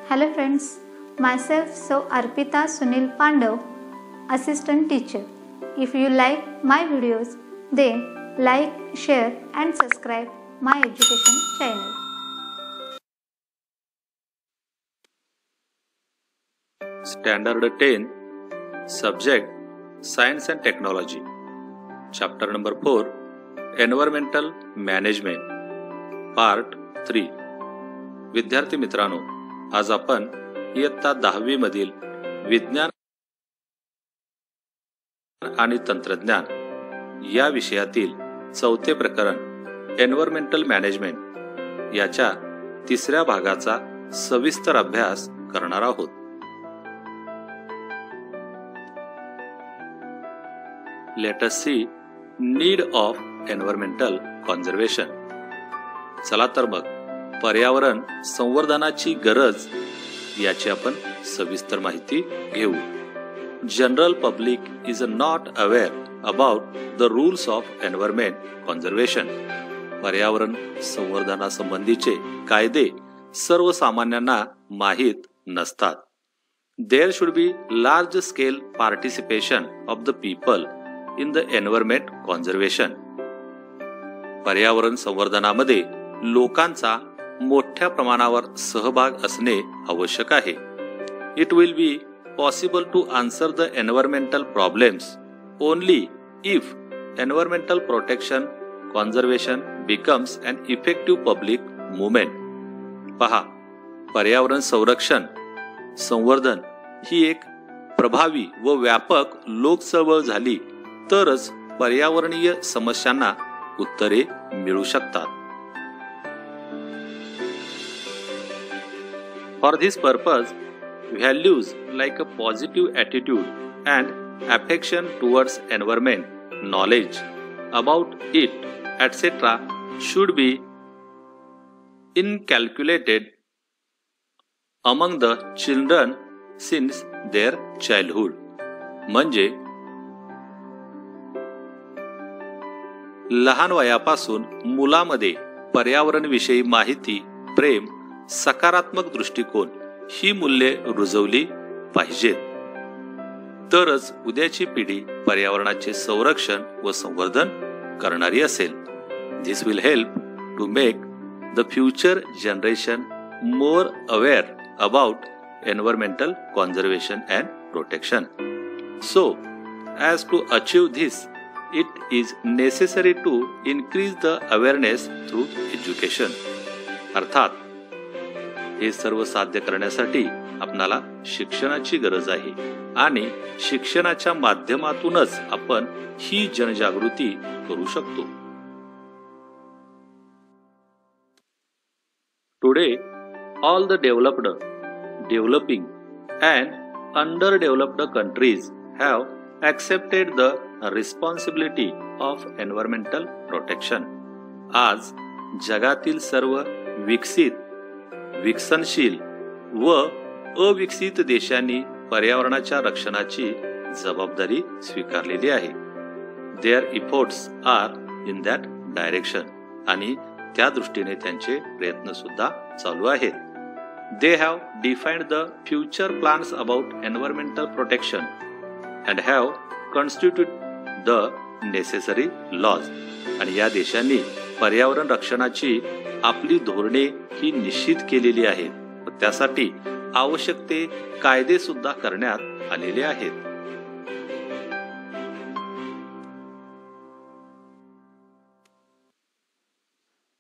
Hello friends, myself so Arpita Sunil Pandav, assistant teacher. If you like my videos, then like, share and subscribe my education channel. Standard 10, Subject Science and Technology, Chapter number 4, Environmental Management, Part 3. विद्यार्थी मित्रांनो, आज आपण इयत्ता 10वी मधील विज्ञान आणि तंत्रज्ञान या विषयातील चौथे प्रकरण एन्व्हायरमेंटल मॅनेजमेंट याच्या तिसऱ्या भागाचा सविस्तर अभ्यास करणार आहोत. Let us see need of environmental conservation. चला तर मग पर्यावरण संवर्धनाची गरज याची आपण सविस्तर माहिती घेऊ. General public is not aware about the rules of environment conservation. पर्यावरण संवर्धनासंबंधीचे कायदे सर्वसामान्यांना माहीत नसतात. There should be large scale participation of the people in the environment conservation. पर्यावरण संवर्धनामध्ये लोकांचा मोठ्या प्रमाणावर सहभाग असणे आवश्यक आहे. It will be possible to answer the environmental problems only if environmental protection conservation becomes an effective public movement. पहा, पर्यावरण संरक्षण संवर्धन ही एक प्रभावी व व्यापक लोकचळवळ झाली तरच पर्यावरणीय समस्यांना उत्तरे मिळू शकतात. For this purpose, values like a positive attitude and affection towards environment, knowledge about it, etc. should be inculcated among the children since their childhood. म्हणजे लहान वयापासून मुलामध्ये पर्यावरणविषयी माहिती, प्रेम, सकारात्मक दृष्टिकोन ही मूल्ये रुजवली पाहिजेत. तरच उद्याची पिढी पर्यावरणाचे संरक्षण व संवर्धन करणारी असेल. This will help to make the future generation more aware about environmental conservation and protection. So, as to achieve this, it is necessary to increase the awareness through education. अर्थात हे सर्व साध्य करण्यासाठी आपणाला शिक्षणाची गरज आहे आणि शिक्षणाच्या माध्यमातूनच आपण ही जनजागृती करू शकतो. Today all the developed, developing and underdeveloped countries have accepted the responsibility of environmental protection. आज जगातील सर्व विकसित, विकसनशील व अविकसित देशांनी पर्यावरणाच्या रक्षणाची जबाबदारी स्वीकारलेली आहे. Their efforts are in that direction आणि त्या दृष्टीने त्यांचे प्रयत्न सुद्धा चालू आहेत. They have defined the future plans about environmental protection and have constitute the necessary laws. आणि या देशांनी पर्यावरण रक्षणाची आपली धोरणे ही निश्चित केलेली आहेत व त्यासाठी आवश्यक ते कायदे सुद्धा करण्यात आलेले आहेत.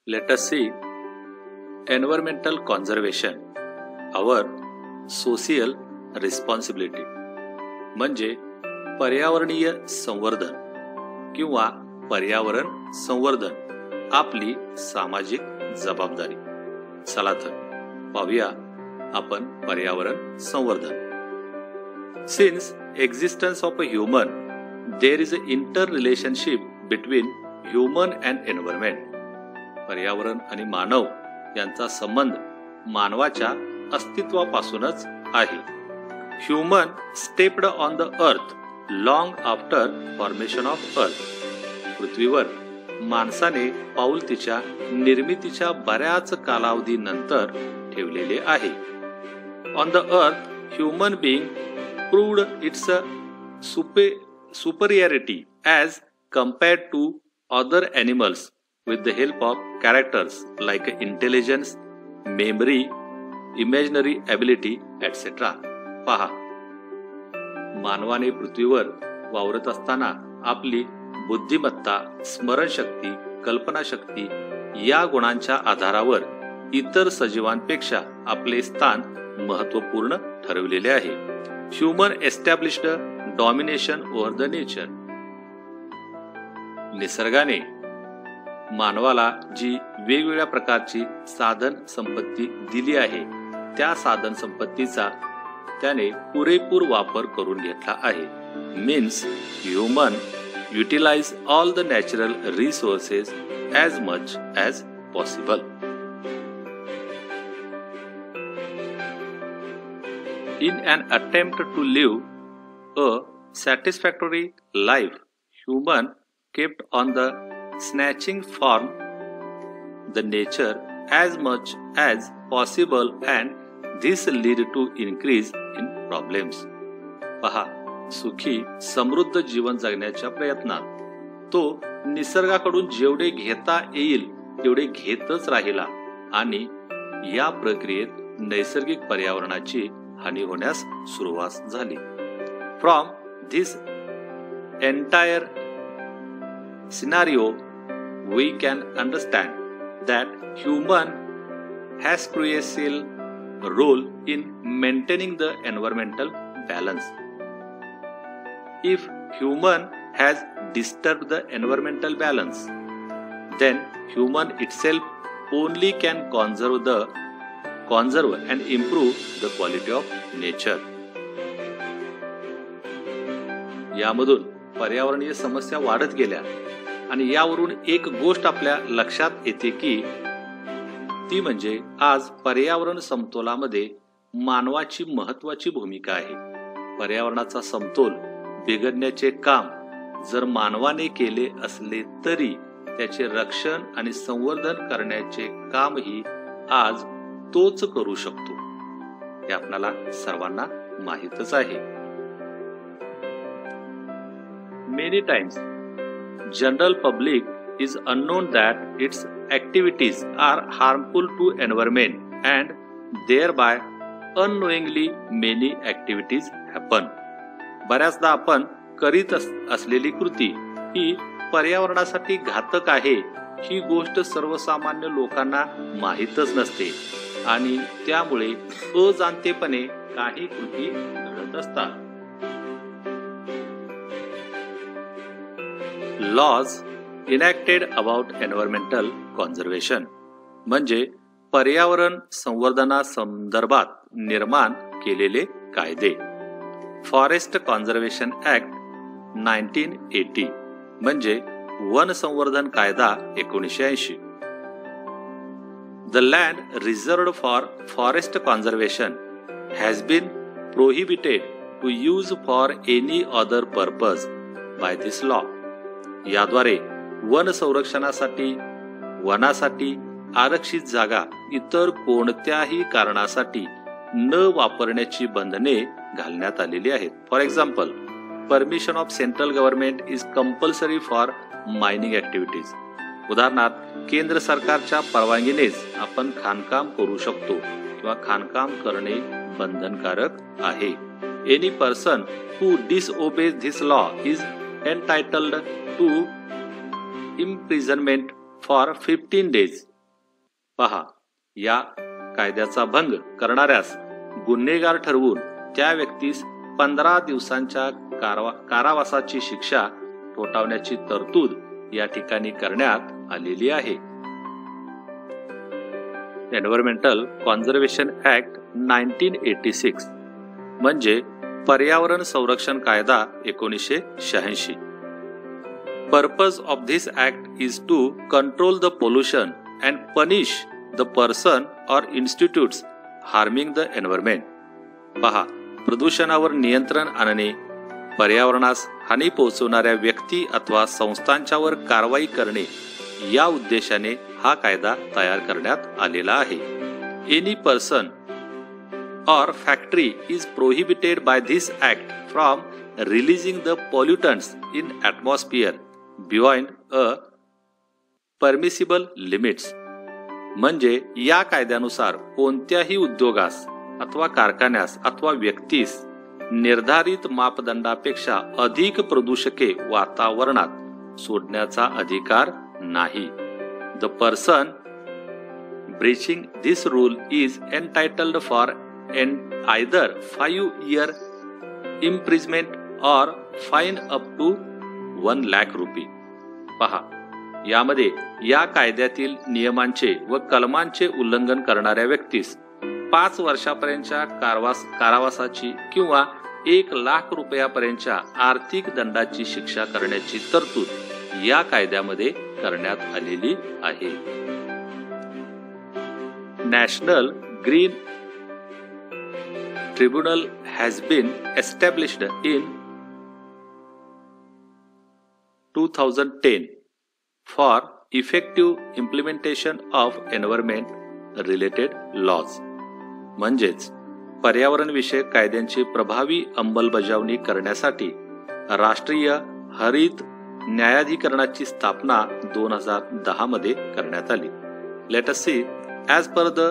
Let us see environmental conservation, our social responsibility. म्हणजे पर्यावरणीय संवर्धन किंवा पर्यावरण संवर्धन आपली सामाजिक जबाबदारी. चला तर पाहूया आपण पर्यावरण संवर्धन. Since existence of a human there is a inter relationship between human and environment. पर्यावरण आणि मानव यांचा संबंध मानवाच्या अस्तित्वापासूनच आहे. Human stepped on the earth long after formation of earth. पृथ्वीवर माणसाने पाऊल तिच्या निर्मितीच्या बऱ्याच कालावधीनंतर ठेवलेले आहे. On the earth, human being proved its superiority as compared to other animals with the help of characters like intelligence, memory, imaginary ability, etc. पहा, मानवाने पृथ्वीवर वावरत असताना आपली बुद्धिमत्ता, स्मरणशक्ती, कल्पनाशक्ती या गुणांच्या आधारावर इतर सजीवांपेक्षा आपले स्थान महत्त्वपूर्ण ठरवलेले आहे. Human established domination over the nature. निसर्गाने मानवाला जी वेगवेगळ्या प्रकारची साधन संपत्ती दिली आहे त्या साधन संपत्तीचा त्याने पुरेपूर वापर करून घेतला आहे. Means human utilize all the natural resources as much as possible. In an attempt to live a satisfactory life, human kept on the snatching from the nature as much as possible, and this led to increase in problems. पहा, सुखी समृद्ध जीवन जगण्याच्या प्रयत्नात तो निसर्गाकडून जेवढे घेता येईल तेवढे घेतच राहिला आणि या प्रक्रियेत नैसर्गिक पर्यावरणाची हानी होण्यास सुरुवात झाली. From this entire scenario we can understand that human has crucial role in maintaining the environmental balance. If human has disturbed the environmental balance, then human itself only can conserve and improve the quality of nature. यामधून पर्यावरणीय समस्या वाढत गेल्या आणि यावरून एक गोष्ट आपल्या लक्षात येते की ती म्हणजे आज पर्यावरण समतोलामध्ये मानवाची महत्वाची भूमिका आहे. पर्यावरणाचा समतोल बिघडण्याचे काम जर मानवाने केले असले तरी त्याचे रक्षण आणि संवर्धन करण्याचे कामही आज तोच करू शकतो. हे आपल्याला सर्वांना माहीतच आहे. Many times, general public is unknown that its activities are harmful to environment and thereby unknowingly many activities happen. बऱ्याचदा आपण करीत असलेली कृती ही पर्यावरणासाठी घातक आहे ही गोष्ट सर्वसामान्य लोकांना माहीतच नसते आणि त्यामुळे अजाणतेपणे काही कृती घडत असतात. Laws enacted about environmental conservation म्हणजे पर्यावरण संवर्धनासंदर्भात निर्माण केलेले कायदे. फॉरेस्ट कॉन्झर्वेशन ऍक्ट 1980 म्हणजे वन संवर्धन कायदा 1980. The land reserved for forest conservation has been prohibited to use for any other purpose by this law. याद्वारे वन संरक्षणासाठी वनासाठी आरक्षित जागा इतर कोणत्याही कारणासाठी न वापरण्याची बंधने घालण्यात आलेली आहेत. For example, permission of central government is compulsory for mining activities. उदाहरणार्थ, केंद्र सरकारच्या परवानगीनेच आपण खाणकाम करू शकतो किंवा खाणकाम करणे बंधनकारक आहे. Any person who disobeys this law is entitled to imprisonment for 15 days. पहा, या कायद्याचा भंग करणाऱ्यास गुन्हेगार ठरवून त्या व्यक्तीस 15 दिवसांच्या कारावासाची शिक्षा ठोठावण्याची तरतूद या ठिकाणी करण्यात आलेली आहे. एन्व्हायरमेंटल कॉन्झर्वेशन ऍक्ट 1986 म्हणजे पर्यावरण संरक्षण कायदा 1986. Purpose of this act is to control the pollution and punish the person or institutes harming the environment. पहा, प्रदूषणावर नियंत्रण आणणे, पर्यावरणास हानी पोहोचवणाऱ्या व्यक्ती अथवा संस्थांच्यावर कारवाई करणे या उद्देशाने हा कायदा तयार करण्यात आलेला आहे. Any person or factory is prohibited by this act from releasing the pollutants in atmosphere beyond a permissible limits. म्हणजे या कायद्यानुसार कोणत्याही उद्योगास अथवा कारखान्यास अथवा व्यक्तीस निर्धारित मापदंडापेक्षा अधिक प्रदूषके वातावरणात सोडण्याचा अधिकार नाही. The person breaching this rule is entitled for either 5-year imprisonment or fine up to 1 lakh rupee. पहा, यामध्ये या कायद्यातील नियमांचे व कलमांचे उल्लंघन करणाऱ्या व्यक्तीस 5 वर्षापर्यंतच्या कारावासाची किंवा 1 लाख रुपयापर्यंतच्या आर्थिक दंडाची शिक्षा करण्याची तरतूद या कायद्यामध्ये करण्यात आलेली आहे. National Green Tribunal has been established in 2010 for effective implementation of environment related laws. म्हणजेच पर्यावरण विषयक कायद्यांची प्रभावी अंमलबजावणी करण्यासाठी राष्ट्रीय हरित न्यायाधिकरणाची स्थापना 2010 मध्ये करण्यात आली. Let us see, as per the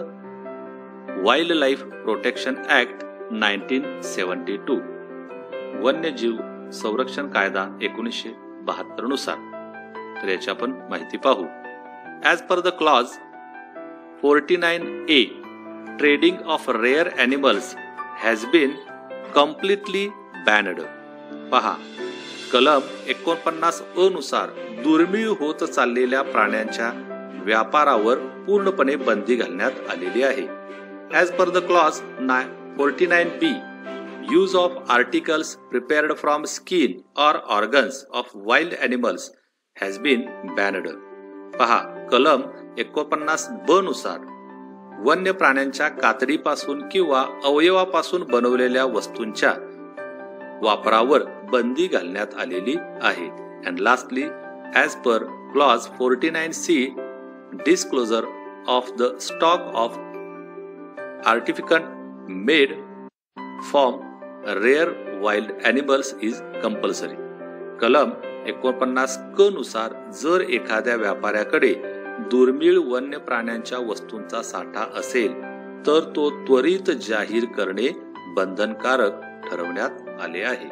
Wildlife Protection Act 1972, वन्यजीव संरक्षण कायदा 1972 नुसार. तर याची आपण माहिती पाहू. As per the clause 49A, trading of rare animals has been completely banned. पहा, कलम 49A नुसार दुर्मिळ होत चाललेल्या प्राण्यांच्या व्यापारावर पूर्णपणे बंदी घालण्यात आलेली आहे. As per the clause 49B, use of articles prepared from skin or organs of wild animals has been banned. पहा, कलम 49B नुसार वन्य प्राण्यांच्या कातडीपासून किंवा अवयवापासून बनवलेल्या वस्तूंच्या वापरावर बंदी घालण्यात आलेली आहे. And lastly, as per clause 49C, disclosure of the stock of artifact made from rare wild animals is compulsory. कलम 49K नुसार जर एखाद्या व्यापाऱ्याकडे दुर्मिळ वन्य प्राण्यांच्या वस्तूंचा साठा असेल तर तो त्वरित जाहीर करणे बंधनकारक ठरवण्यात आले आहे.